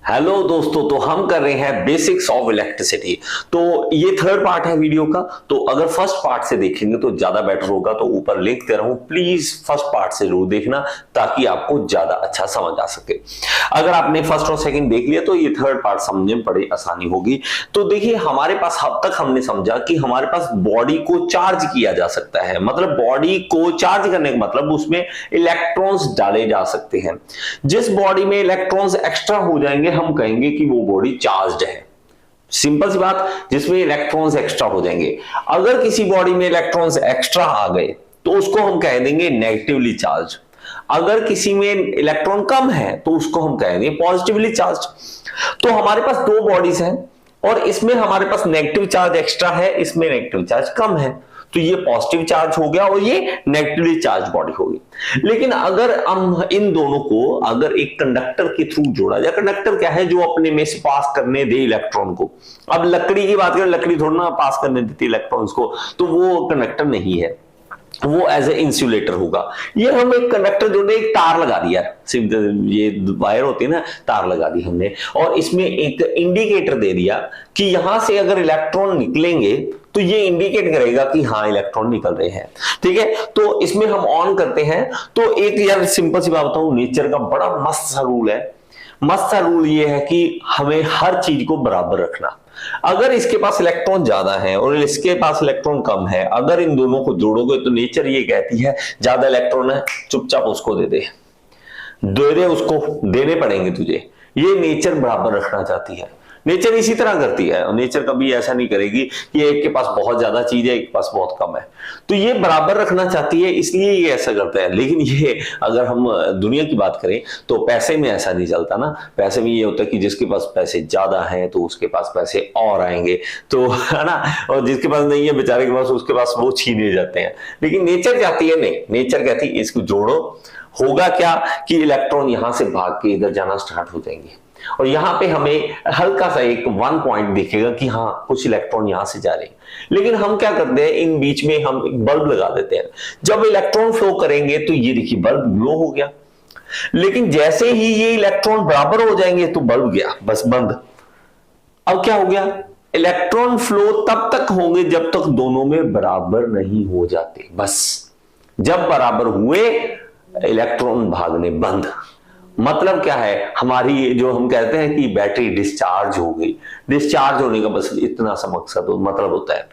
Hello दोस्तों, तो हम कर रहे हैं बेसिक्स ऑफ इलेक्ट्रिसिटी। तो ये थर्ड पार्ट है वीडियो का। तो अगर फर्स्ट पार्ट से देखेंगे तो ज्यादा बेटर होगा, तो ऊपर लिंक दे रहा हूं, प्लीज फर्स्ट पार्ट से जरूर देखना ताकि आपको ज्यादा अच्छा समझ आ सके। अगर आपने फर्स्ट और सेकंड देख लिया तो ये थर्ड पार्ट समझने में बड़ी आसानी होगी। तो देखिए, हमारे पास अब तक हमने समझा कि हमारे पास बॉडी को चार्ज किया जा सकता है, मतलब बॉडी को चार्ज करने का मतलब उसमें इलेक्ट्रॉन्स डाले जा सकते हैं। जिस बॉडी में इलेक्ट्रॉन्स एक्स्ट्रा हो जाएंगे हम कहेंगे कि वो बॉडी चार्ज्ड है। सिंपल सी बात, जिसमें इलेक्ट्रॉन्स एक्स्ट्रा हो जाएंगे। अगर किसी बॉडी में इलेक्ट्रॉन्स एक्स्ट्रा आ गए तो उसको हम कह देंगे नेगेटिवली चार्ज। अगर किसी में इलेक्ट्रॉन कम है तो उसको हम कहेंगे पॉजिटिवली चार्ज। तो हमारे पास दो बॉडीज हैं और इसमें हमारे पास नेगेटिव चार्ज एक्स्ट्रा है, इसमें नेगेटिव चार्ज कम है, तो ये पॉजिटिव चार्ज हो गया और ये नेगेटिवली चार्ज बॉडी होगी। लेकिन अगर हम इन दोनों को अगर एक कंडक्टर के थ्रू जोड़ा जाए, कंडक्टर क्या है, जो अपने में से पास करने दे इलेक्ट्रॉन को। अब लकड़ी की बात करें, लकड़ी थोड़ा ना पास करने देती इलेक्ट्रॉन्स को, तो वो कंडक्टर नहीं है, वो एज ए इंसुलेटर होगा। ये हम एक कंडक्टर जोड़े, एक तार लगा दिया, ये वायर होती है ना, तार लगा दी हमने, और इसमें एक इंडिकेटर दे दिया कि यहां से अगर इलेक्ट्रॉन निकलेंगे तो ये इंडिकेट करेगा कि हाँ इलेक्ट्रॉन निकल रहे हैं। ठीक है, तो इसमें हम ऑन करते हैं। तो एक यार सिंपल सी बात बताऊं, नेचर का बड़ा मस्त सा रूल है। मस्त सा रूल ये है कि हमें हर चीज को बराबर रखना। अगर इसके पास इलेक्ट्रॉन ज्यादा है और इसके पास इलेक्ट्रॉन कम है, अगर इन दोनों को जोड़ोगे तो नेचर ये कहती है ज्यादा इलेक्ट्रॉन है, चुपचाप उसको दे दे उसको देने पड़ेंगे तुझे। ये नेचर बराबर रखना चाहती है। नेचर इसी तरह करती है, और नेचर कभी ऐसा नहीं करेगी कि एक के पास बहुत ज्यादा चीज है, एक के पास बहुत कम है। तो ये बराबर रखना चाहती है, इसलिए ये ऐसा करता है। लेकिन ये अगर हम दुनिया की बात करें तो पैसे में ऐसा नहीं चलता ना। पैसे में ये होता है कि जिसके पास पैसे ज्यादा हैं तो उसके पास पैसे और आएंगे, तो है ना, और जिसके पास नहीं है बेचारे के पास, उसके पास वो छीने जाते हैं। लेकिन नेचर चाहती है नहीं, नेचर कहती है इसको जोड़ो। होगा क्या कि इलेक्ट्रॉन यहां से भाग के इधर जाना स्टार्ट हो जाएंगे, और यहां पे हमें हल्का सा एक वन पॉइंट दिखेगा कि हाँ कुछ इलेक्ट्रॉन यहां से जा रहे हैं। लेकिन हम क्या करते हैं, इन बीच में हम एक बल्ब लगा देते हैं। जब इलेक्ट्रॉन फ्लो करेंगे तो ये देखिए बल्ब ग्लो हो गया। लेकिन जैसे ही ये इलेक्ट्रॉन बराबर हो जाएंगे तो बल्ब गया, बस बंद। अब क्या हो गया, इलेक्ट्रॉन फ्लो तब तक होंगे जब तक दोनों में बराबर नहीं हो जाते। बस जब बराबर हुए इलेक्ट्रॉन भागने बंद। मतलब क्या है, हमारी जो हम कहते हैं कि बैटरी डिस्चार्ज हो गई। डिस्चार्ज होने का बस इतना सा मकसद मतलब होता है।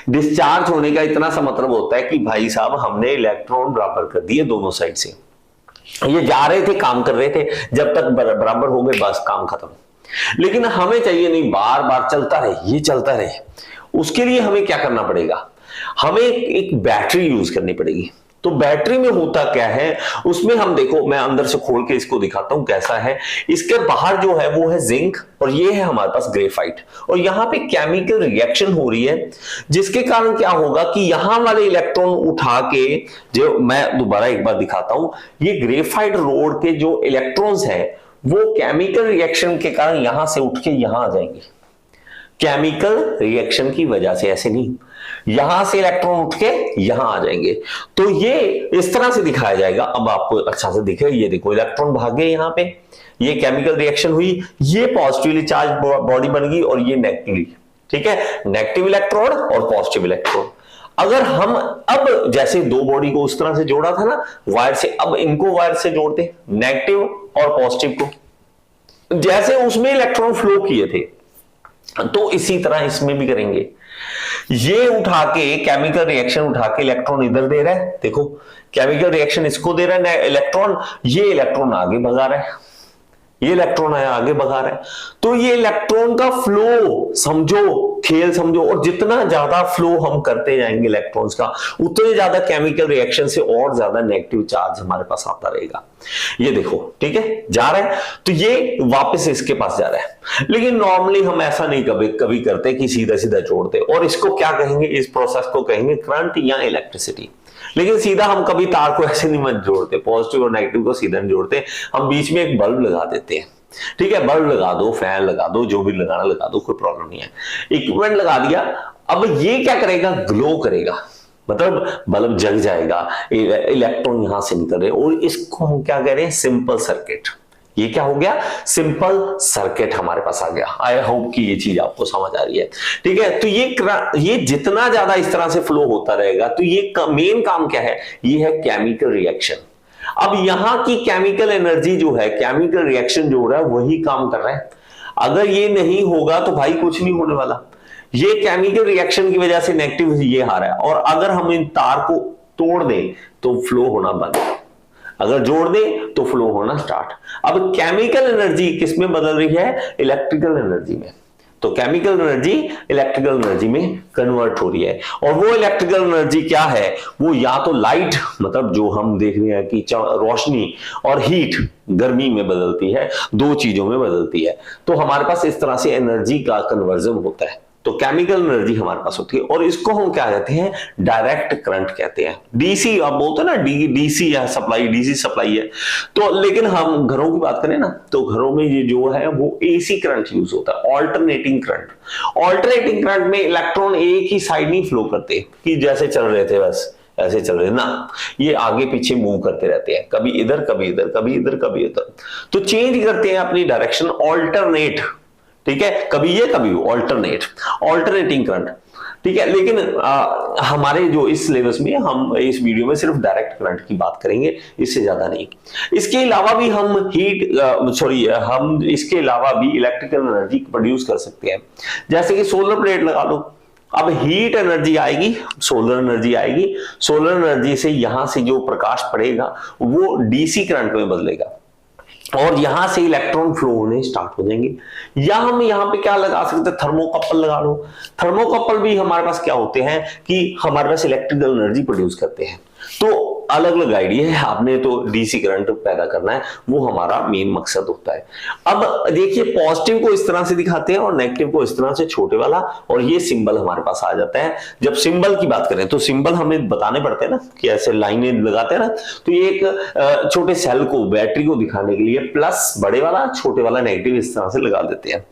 डिस्चार्ज होने का इतना सा मतलब होता है कि भाई साहब हमने इलेक्ट्रॉन बराबर कर दिए दोनों साइड से। ये जा रहे थे, काम कर रहे थे, जब तक बराबर हो गए बस काम खत्म। लेकिन हमें चाहिए नहीं बार बार चलता रहे, ये चलता रहे। उसके लिए हमें क्या करना पड़ेगा, हमें एक बैटरी यूज करनी पड़ेगी। तो बैटरी में होता क्या है, उसमें हम देखो, मैं अंदर से खोल के इसको दिखाता हूं कैसा है। इसके बाहर जो है वो है जिंक, और ये है हमारे पास ग्रेफाइट, और यहां पे केमिकल रिएक्शन हो रही है, जिसके कारण क्या होगा कि यहां वाले इलेक्ट्रॉन उठा के, जो मैं दोबारा एक बार दिखाता हूं, ये ग्रेफाइट रोड के जो इलेक्ट्रॉन्स है वो केमिकल रिएक्शन के कारण यहां से उठ के यहां आ जाएंगे। केमिकल रिएक्शन की वजह से, ऐसे नहीं, यहां से इलेक्ट्रॉन उठ के यहां आ जाएंगे। तो ये इस तरह से दिखाया जाएगा। अब आपको अच्छा से दिखे, ये देखो इलेक्ट्रॉन भागे यहां पे, ये केमिकल रिएक्शन हुई, ये पॉजिटिवली चार्ज बॉडी बन गई और ये नेगेटिवली। ठीक है, नेगेटिव इलेक्ट्रॉन और पॉजिटिव इलेक्ट्रॉन। अगर हम अब जैसे दो बॉडी को उस तरह से जोड़ा था ना वायर से, अब इनको वायर से जोड़ते नेगेटिव और पॉजिटिव को, जैसे उसमें इलेक्ट्रॉन फ्लो किए थे तो इसी तरह इसमें भी करेंगे। ये उठा के केमिकल रिएक्शन उठा के इलेक्ट्रॉन इधर दे रहा है, देखो केमिकल रिएक्शन इसको दे रहा है इलेक्ट्रॉन, ये इलेक्ट्रॉन आगे भगा रहा है, ये इलेक्ट्रॉन है आगे भगा रहा है। तो ये इलेक्ट्रॉन का फ्लो समझो, खेल समझो, और जितना ज्यादा फ्लो हम करते जाएंगे इलेक्ट्रॉन्स का, उतने ज्यादा केमिकल रिएक्शन से और ज्यादा नेगेटिव चार्ज हमारे पास आता रहेगा। ये देखो, ठीक है, जा रहा है तो ये वापस इसके पास जा रहा है। लेकिन नॉर्मली हम ऐसा नहीं कभी करते कि सीधा सीधा जोड़ते, और इसको क्या कहेंगे, इस प्रोसेस को कहेंगे करंट या इलेक्ट्रिसिटी। लेकिन सीधा हम कभी तार को ऐसे नहीं मत जोड़ते, पॉजिटिव और नेगेटिव को सीधा नहीं जोड़ते, हम बीच में एक बल्ब लगा देते हैं। ठीक है, बल्ब लगा दो, फैन लगा दो, जो भी लगाना लगा दो, कोई प्रॉब्लम नहीं है। इक्विपमेंट लगा दिया, अब ये क्या करेगा, ग्लो करेगा, मतलब बल्ब जग जाएगा, इलेक्ट्रॉन यहां से निकल रहे, और इसको हम क्या कह रहे हैं, सिंपल सर्किट। ये क्या हो गया, सिंपल सर्किट हमारे पास आ गया। आई होप कि ये चीज आपको समझ आ रही है, ठीक है। तो ये जितना ज्यादा इस तरह से फ्लो होता रहेगा तो ये मेन काम क्या है, ये है केमिकल रिएक्शन। अब यहां की केमिकल एनर्जी जो है, केमिकल रिएक्शन जो हो रहा है वही काम कर रहा है। अगर ये नहीं होगा तो भाई कुछ नहीं होने वाला। ये केमिकल रिएक्शन की वजह से नेगेटिव ये आ रहा है, और अगर हम इन तार को तोड़ दें तो फ्लो होना बंद, अगर जोड़ दें तो फ्लो होना स्टार्ट। अब केमिकल एनर्जी किस में बदल रही है, इलेक्ट्रिकल एनर्जी में। तो केमिकल एनर्जी इलेक्ट्रिकल एनर्जी में कन्वर्ट हो रही है, और वो इलेक्ट्रिकल एनर्जी क्या है, वो या तो लाइट, मतलब जो हम देख रहे हैं कि रोशनी, और हीट गर्मी में बदलती है, दो चीजों में बदलती है। तो हमारे पास इस तरह से एनर्जी का कन्वर्जन होता है। तो केमिकल एनर्जी हमारे पास होती है, और इसको हम क्या कहते हैं, डायरेक्ट करंट कहते हैं। डीसी आप बोलते हैं ना, डीसी है सप्लाई, डीसी सप्लाई है। तो लेकिन हम घरों की बात करें ना, तो घरों में ये जो है वो एसी करंट यूज होता है, ऑल्टरनेटिंग करंट। ऑल्टरनेटिंग करंट में इलेक्ट्रॉन एक ही साइड नहीं फ्लो करते कि जैसे चल रहे थे बस ऐसे चल रहे ना, ये आगे पीछे मूव करते रहते हैं, कभी इधर कभी इधर, कभी इधर कभी इधर। तो चेंज करते हैं अपनी डायरेक्शन, ऑल्टरनेट, ठीक है, कभी ये कभी वो, ऑल्टरनेटिंग करंट, ठीक है। लेकिन हमारे जो इस सिलेबस में हम इस वीडियो में सिर्फ डायरेक्ट करंट की बात करेंगे, इससे ज्यादा नहीं। इसके अलावा भी हम हम इसके अलावा भी इलेक्ट्रिकल एनर्जी प्रोड्यूस कर सकते हैं। जैसे कि सोलर प्लेट लगा लो, अब हीट एनर्जी आएगी, सोलर एनर्जी आएगी, सोलर एनर्जी से यहां से जो प्रकाश पड़ेगा वो डीसी करंट में बदलेगा, और यहां से इलेक्ट्रॉन फ्लो होने स्टार्ट हो जाएंगे। या हम यहां पे क्या लगा सकते हैं, थर्मोकपल लगा लो। थर्मोकपल भी हमारे पास क्या होते हैं कि हमारे पास इलेक्ट्रिकल एनर्जी प्रोड्यूस करते हैं। तो अलग अलग आइडिया है, आपने तो डीसी करंट पैदा करना है, वो हमारा मेन मकसद होता है। अब देखिए, पॉजिटिव को इस तरह से दिखाते हैं और नेगेटिव को इस तरह से छोटे वाला, और ये सिंबल हमारे पास आ जाता है। जब सिंबल की बात करें तो सिंबल हमें बताने पड़ते हैं ना, कि ऐसे लाइनें लगाते हैं ना, तो ये एक छोटे सेल को, बैटरी को दिखाने के लिए प्लस बड़े वाला, छोटे वाला नेगेटिव, इस तरह से लगा देते हैं।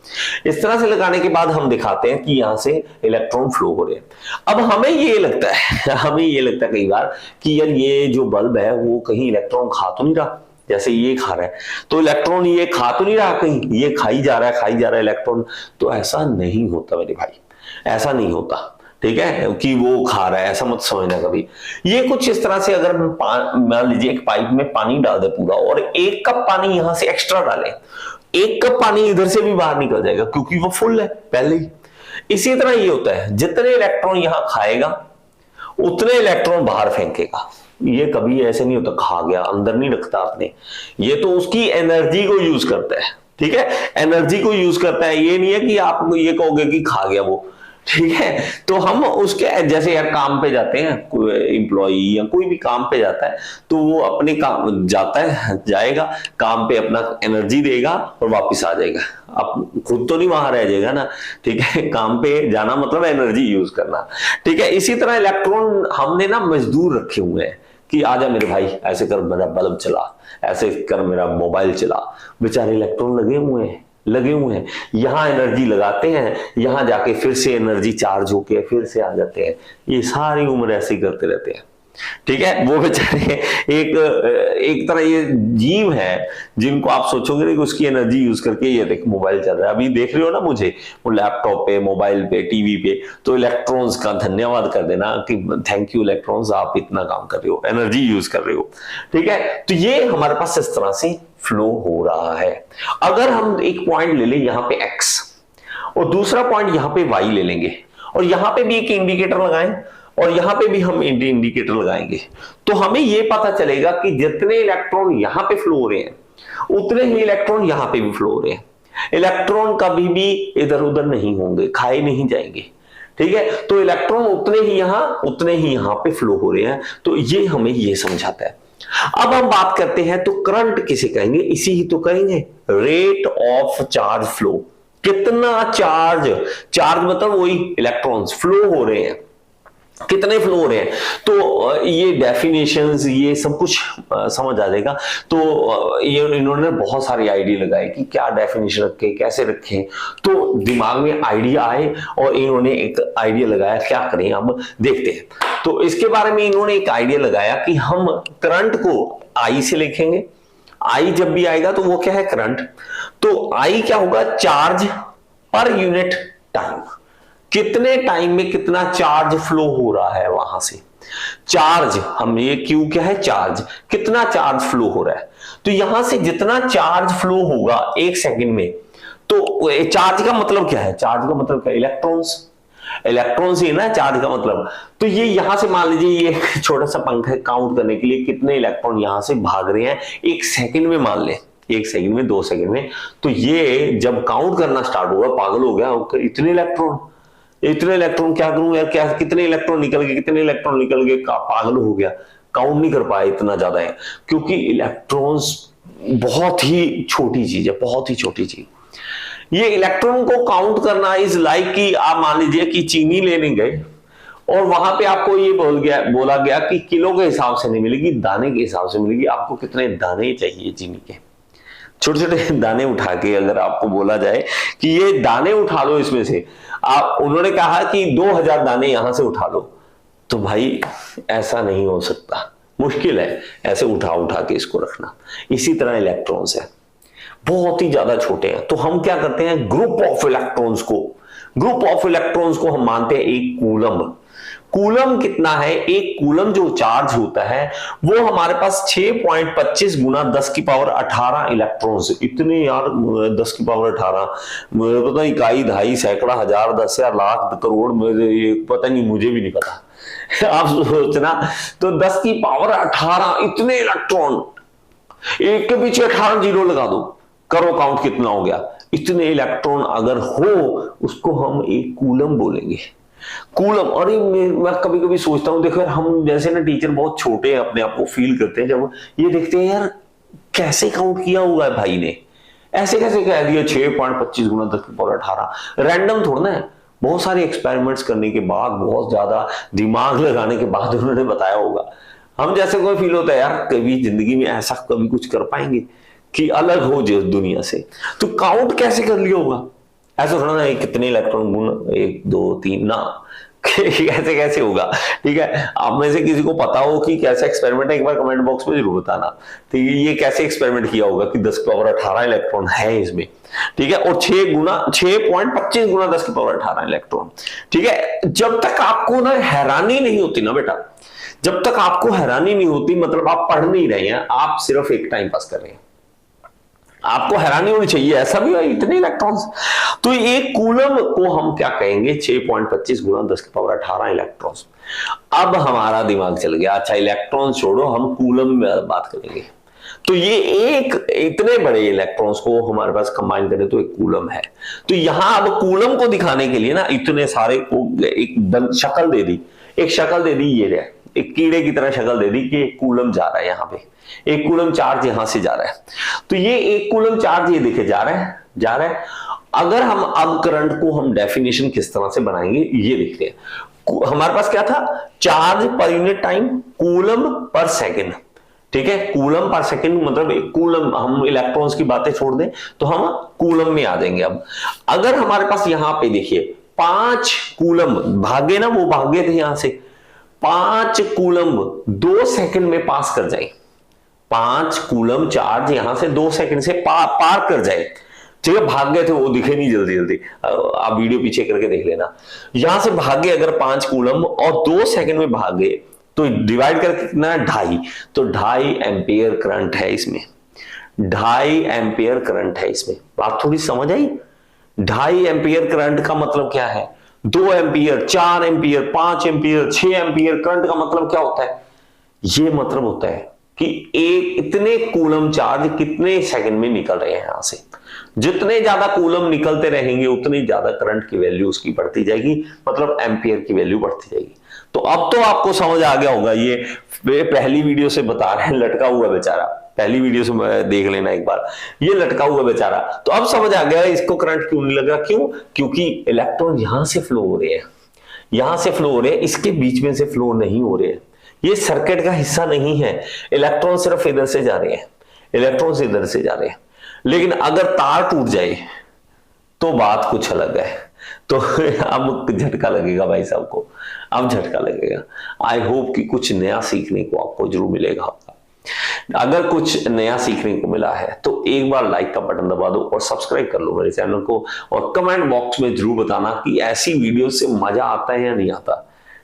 इस तरह से लगाने के बाद हम दिखाते हैं कि यहां से इलेक्ट्रॉन फ्लो हो रहे हैं। अब हमें ये लगता है कई बार कि यार ये जो बल्ब है वो कहीं इलेक्ट्रॉन खा तो नहीं रहा, जैसे ये खा रहा है, तो इलेक्ट्रॉन ये खा तो नहीं रहा, कहीं ये खाई जा रहा है इलेक्ट्रॉन। तो ऐसा नहीं होता मेरे भाई, ऐसा नहीं होता, ठीक है, कि वो खा रहा है, ऐसा मत समझना कभी। ये कुछ इस तरह से, अगर मान लीजिए एक पाइप में पानी डाल दे पूरा, और 1 कप पानी यहां से एक्स्ट्रा डाले, 1 कप पानी इधर से भी बाहर निकल जाएगा, क्योंकि वो फुल है पहले ही। इसी तरह ये होता है, जितने इलेक्ट्रॉन यहां खाएगा उतने इलेक्ट्रॉन बाहर फेंकेगा। ये कभी ऐसे नहीं होता खा गया, अंदर नहीं रखता आपने, ये तो उसकी एनर्जी को यूज करता है, ठीक है, एनर्जी को यूज करता है। ये नहीं है कि आप ये कहोगे कि खा गया वो, ठीक है। तो हम उसके, जैसे यार काम पे जाते हैं, कोई एम्प्लॉई या कोई भी काम पे जाता है, तो वो अपने काम जाएगा काम पे, अपना एनर्जी देगा और वापस आ जाएगा। अब खुद तो नहीं वहां रह जाएगा ना, ठीक है, काम पे जाना मतलब एनर्जी यूज करना, ठीक है। इसी तरह इलेक्ट्रॉन हमने ना मजदूर रखे हुए हैं कि आजा मेरे भाई, ऐसे कर मेरा बल्ब चला, ऐसे कर मेरा मोबाइल चला। बेचारे इलेक्ट्रॉन लगे हुए हैं, यहां एनर्जी लगाते हैं, यहां जाके फिर से एनर्जी चार्ज होके फिर से आ जाते हैं। ये सारी उम्र ऐसे ही करते रहते हैं, ठीक है। वो बेचारे एक तरह ये जीव है जिनको आप सोचोगे कि उसकी एनर्जी यूज करके ये देख मोबाइल चल रहा है। अभी देख रहे हो ना मुझे, वो लैपटॉप पे, मोबाइल पे, टीवी पे, तो इलेक्ट्रॉन्स का धन्यवाद कर देना कि थैंक यू इलेक्ट्रॉन्स, आप इतना काम कर रहे हो, एनर्जी यूज कर रहे हो, ठीक है। तो ये हमारे पास इस तरह से फ्लो हो रहा है। अगर हम एक पॉइंट ले लें यहां पे x, और दूसरा पॉइंट यहां पे y ले लेंगे, और यहां पे भी एक इंडिकेटर लगाएं, और यहां पे भी हम इंडिकेटर लगाएंगे, तो हमें यह पता चलेगा कि जितने इलेक्ट्रॉन यहां पे फ्लो हो रहे हैं उतने ही इलेक्ट्रॉन यहां पे भी फ्लो हो रहे हैं। इलेक्ट्रॉन कभी भी इधर उधर नहीं होंगे, खाए नहीं जाएंगे, ठीक है। तो इलेक्ट्रॉन उतने ही यहां पे फ्लो हो रहे हैं। तो ये हमें ये समझाता है। अब हम बात करते हैं, तो करंट किसे कहेंगे, इसी ही तो कहेंगे, रेट ऑफ चार्ज फ्लो। कितना चार्ज मतलब वही इलेक्ट्रॉन्स फ्लो हो रहे हैं, कितने फ्लो हो रहे हैं। तो ये डेफिनेशंस, ये सब कुछ समझ आ जाएगा। तो ये इन्होंने बहुत सारे आइडिया लगाए कि क्या डेफिनेशन रखे, कैसे रखें। तो दिमाग में आइडिया आए और इन्होंने एक आइडिया लगाया, क्या करें अब देखते हैं। तो इसके बारे में इन्होंने एक आइडिया लगाया कि हम करंट को आई से लिखेंगे, आई जब भी आएगा तो वो क्या है, करंट। तो आई क्या होगा, चार्ज पर यूनिट टाइम, कितने टाइम में कितना चार्ज फ्लो हो रहा है वहां से। चार्ज, हम ये क्यू क्या है, चार्ज, कितना चार्ज फ्लो हो रहा है। तो यहां से जितना चार्ज फ्लो होगा 1 सेकंड में, तो चार्ज का मतलब क्या है, चार्ज का मतलब क्या है, इलेक्ट्रॉन्स, इलेक्ट्रॉन्स ही ना चार्ज का मतलब। तो ये यहां से मान लीजिए ये एक छोटा सा पंखा है, काउंट करने के लिए कितने इलेक्ट्रॉन यहां से भाग रहे हैं 1 सेकंड में, मान ले 1 सेकंड में, 2 सेकंड में। तो ये जब काउंट करना स्टार्ट होगा, पागल हो गया, इतने इलेक्ट्रॉन, इतने इलेक्ट्रॉन क्या करूं यार, क्या कितने इलेक्ट्रॉन निकल गए, कितने इलेक्ट्रॉन निकल गए, पागल हो गया, काउंट नहीं कर पाया, इतना ज्यादा है। क्योंकि इलेक्ट्रॉन्स बहुत ही छोटी चीज है, बहुत ही छोटी चीज। ये इलेक्ट्रॉन को काउंट करना इज लाइक कि आप मान लीजिए कि चीनी लेने गए और वहां पे आपको ये बोला गया कि किलो के हिसाब से नहीं मिलेगी, दाने के हिसाब से मिलेगी। आपको कितने दाने चाहिए चीनी के, छोटे छोटे दाने उठा के अगर आपको बोला जाए कि ये दाने उठा लो इसमें से, आप, उन्होंने कहा कि 2000 दाने यहां से उठा लो, तो भाई ऐसा नहीं हो सकता, मुश्किल है ऐसे उठा उठा के इसको रखना। इसी तरह इलेक्ट्रॉन्स है, बहुत ही ज्यादा छोटे हैं। तो हम क्या करते हैं, ग्रुप ऑफ इलेक्ट्रॉन्स को हम मानते हैं 1 कूलम। कूलम कितना है, 1 कूलम जो चार्ज होता है वो हमारे पास 6.25 गुना 10 की पावर 18 इलेक्ट्रॉन्स, इतने यार 10 की पावर 18, पता नहीं इकाई, दहाई, सैकड़ा, हजार, 10,000, लाख, करोड़, ये पता नहीं, मुझे भी नहीं पता आप सोचना। तो 10 की पावर 18 इतने इलेक्ट्रॉन, एक के पीछे 18 जीरो लगा दो, करो काउंट कितना हो गया। इतने इलेक्ट्रॉन अगर हो उसको हम 1 कूलम बोलेंगे। कूलम, और मैं कभी कभी सोचता हूं, देखो यार हम जैसे ना टीचर बहुत छोटे हैं, अपने आप को फील करते हैं जब ये देखते हैं यार कैसे काउंट किया हुआ है भाई ने, ऐसे कैसे कह दिया 6.25 गुना 10 की पावर 18, रैंडम थोड़ा ना है। बहुत सारे एक्सपेरिमेंट्स करने के बाद, बहुत ज्यादा दिमाग लगाने के बाद उन्होंने बताया होगा। हम जैसे कोई फील होता है यार कभी जिंदगी में ऐसा कभी कुछ कर पाएंगे कि अलग हो जो दुनिया से, तो काउंट कैसे कर लिया होगा, ऐसा थोड़ा ना कितने इलेक्ट्रॉन गुण 1 2 3 ना कैसे कैसे होगा। ठीक है, आप में से किसी को पता हो कि कैसा एक्सपेरिमेंट है, एक बार कमेंट बॉक्स में जरूर बताना। तो ये कैसे एक्सपेरिमेंट किया होगा कि 10 की पावर 18 इलेक्ट्रॉन है इसमें, ठीक है, और 6.25 गुना 10 की पावर 18 इलेक्ट्रॉन। ठीक है, जब तक आपको ना हैरानी नहीं होती ना बेटा, जब तक आपको हैरानी नहीं होती, मतलब आप पढ़ नहीं रहे हैं, आप सिर्फ एक टाइम पास कर रहे हैं, आपको हैरानी होनी चाहिए ऐसा भी है इतने इलेक्ट्रॉन्स। तो एक कूलम को हम क्या कहेंगे, 6.25 गुना 10 की पावर 18 इलेक्ट्रॉन्स। अब हमारा दिमाग चल गया, अच्छा इलेक्ट्रॉन छोड़ो, हम कूलम में बात करेंगे। तो ये एक इतने बड़े इलेक्ट्रॉन्स को हमारे पास कंबाइन करें तो एक कूलम है। तो यहां अब कूलम को दिखाने के लिए ना इतने सारे को एक शक्ल दे दी, एक शक्ल दे दी, ये रहा एक कीड़े की तरह शक्ल दे दी कि एक कूलम जा रहा है यहाँ पे, एक कूलम चार्ज यहां से जा रहा है। तो ये एक कूलम चार्ज ये देखे जा रहा है। अगर हम अब करंट को हम डेफिनेशन किस तरह से बनाएंगे ये देखते हैं। हमारे पास क्या था, charge per unit time, coulomb per second. ठीक है, कूलम पर सेकंड मतलब एक कूलम, हम इलेक्ट्रॉन्स की बातें छोड़ दें तो हम कूलम में आ जाएंगे। अब अगर हमारे पास यहां पे देखिए 5 कूलम भागे ना, वो भागे थे यहां से, 5 कूलम 2 सेकंड में पास कर जाए, 5 कूलम चार्ज यहां से 2 सेकंड से पार कर जाए। ठीक है, भाग गए थे वो, दिखे नहीं जल्दी जल्दी, आप वीडियो पीछे करके देख लेना। यहां से भागे अगर 5 कूलम और 2 सेकंड में भागे तो डिवाइड करके कितना, 2.5, तो 2.5 एम्पियर करंट है इसमें, 2.5 एम्पियर करंट है इसमें। बात थोड़ी समझ आई, 2.5 एम्पियर करंट का मतलब क्या है, 2 ampere, 4 ampere, 5 ampere, 6 ampere current का मतलब क्या होता है, ये मतलब होता है कि एक इतने कूलम चार्ज कितने सेकंड में निकल रहे हैं यहां से। जितने ज्यादा कूलम निकलते रहेंगे उतनी ज्यादा करंट की वैल्यू उसकी बढ़ती जाएगी, मतलब एम्पियर की वैल्यू बढ़ती जाएगी। तो अब तो आपको समझ आ गया होगा, ये पहली वीडियो से बता रहे हैं, लटका हुआ बेचारा, पहली वीडियो से देख लेना एक बार, ये लटका हुआ बेचारा। तो अब समझ आ गया इसको करंट क्यों नहीं लग रहा, क्यों, क्योंकि इलेक्ट्रॉन यहां से फ्लो हो रहे हैं, यहां से फ्लो हो रहे हैं, इसके बीच में से फ्लो नहीं हो रहे हैं, ये सर्किट का हिस्सा नहीं है। इलेक्ट्रॉन सिर्फ इधर से जा रहे हैं, इलेक्ट्रॉन इधर से जा रहे हैं। लेकिन अगर तार टूट जाए तो बात कुछ अलग है। तो अब झटका लगेगा भाई साहब को, अब झटका लगेगा। आई होप कि कुछ नया सीखने को आपको जरूर मिलेगा। अगर कुछ नया सीखने को मिला है तो एक बार लाइक का बटन दबा दो और सब्सक्राइब कर लो मेरे चैनल को, और कमेंट बॉक्स में जरूर बताना कि ऐसी वीडियो से मजा आता है या नहीं आता।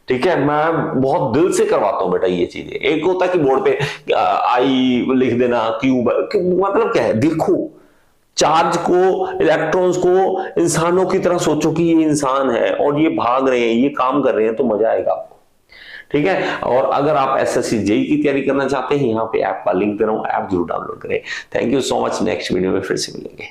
ठीक है, मैं बहुत दिल से करवाता हूं बेटा ये चीजें। एक होता है कि बोर्ड पे आई लिख देना, क्यों, मतलब क्या है, देखो चार्ज को, इलेक्ट्रॉन्स को इंसानों की तरह सोचो कि ये इंसान है और ये भाग रहे हैं, ये काम कर रहे हैं, तो मजा आएगा आपको। ठीक है, और अगर आप एसएससी जेईई की तैयारी करना चाहते हैं, यहाँ पे ऐप का लिंक दे रहा हूं, ऐप जरूर डाउनलोड करें। Thank you so much, next video में फिर से मिलेंगे।